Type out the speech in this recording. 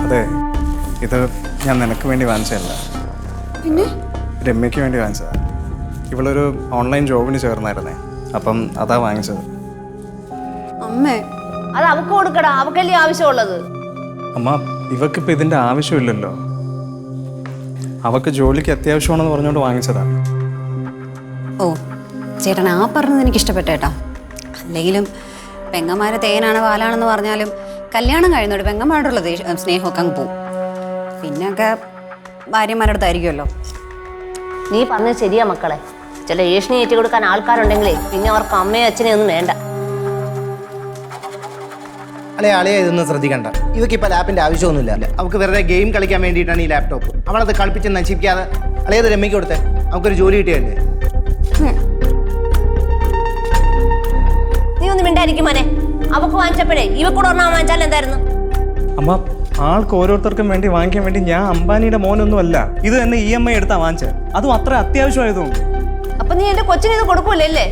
അതെ, ഇത് ഞാൻ നിനക്ക് വേണ്ടി വാങ്ങിച്ചതല്ല, പിന്നെ രമ്യയ്ക്ക് വേണ്ടി വാങ്ങിച്ചതാ. ഇവളൊരു ഓൺലൈൻ ജോബിന് ചേർന്നായിരുന്നേ, അപ്പം അതാ വാങ്ങിച്ചത്. അമ്മേ, അത് അവക്ക് കൊടുക്കടാ, അവക്കല്ലേ ആവശ്യമുള്ളത്. അമ്മ, ഇവക്കിപ്പോൾ ഇതിൻ്റെ ആവശ്യമില്ലല്ലോ. അവക്ക് ജോലിക്ക് അത്യാവശ്യമാണെന്ന് പറഞ്ഞുകൊണ്ട് വാങ്ങിച്ചതാ. ഓ ചേട്ടൻ ആ പറഞ്ഞത് എനിക്ക് ഇഷ്ടപ്പെട്ടേട്ടാ. അല്ലെങ്കിലും പെങ്ങന്മാരെ തേനാണ് പാലാണെന്ന് പറഞ്ഞാലും കല്യാണം കഴിയുന്നോട് പെങ്ങന്മാരോടുള്ള സ്നേഹമൊക്കെ അങ്ങ് പോവും. പിന്നെയൊക്കെ ഭാര്യമാരുടെ അടുത്തായിരിക്കുമല്ലോ. നീ പറഞ്ഞത് ശരിയാ മക്കളെ. ചില ഏഷണി ഏറ്റി കൊടുക്കാൻ ആൾക്കാരുണ്ടെങ്കിലേ പിന്നെ അവർക്ക് അമ്മയും അച്ഛനെയും ഒന്നും വേണ്ട. അളിയെ ഇതൊന്നും ശ്രദ്ധിക്കണ്ട. ഇവക്ക് ഇപ്പൊ ലാപ്പിന്റെ ആവശ്യമൊന്നുമില്ല. അവൾക്ക് വെറുതെ ഗെയിം കളിക്കാൻ വേണ്ടിയിട്ടാണ് ഈ ലാപ്ടോപ്പ്. അവളത് കളിപ്പിച്ച് നശിപ്പിക്കാതെ അളിയത് രമ്യക്ക് കൊടുത്തേ. അവൾക്കൊരു ജോലി കിട്ടിയല്ലേ. നീ ഒന്ന് മിണ്ടായിരിക്കും മോനെ. അവക്ക് വാങ്ങിച്ചപ്പോഴേ ഇവക്കൂടെ ഒരെണ്ണം വാങ്ങിച്ചാൽ എന്തായിരുന്നു? അമ്മ, ആൾക്ക് ഓരോരുത്തർക്കും വേണ്ടി വാങ്ങിക്കാൻ വേണ്ടി ഞാൻ അംബാനിയുടെ മോനൊന്നും അല്ല. ഇത് തന്നെ EMI എടുത്താ വാങ്ങിച്ചത്, അതും അത്ര അത്യാവശ്യമായതുകൊണ്ട്. അപ്പൊ നീ എന്റെ കൊച്ചിന് ഇത് കൊടുക്കൂലല്ലേ?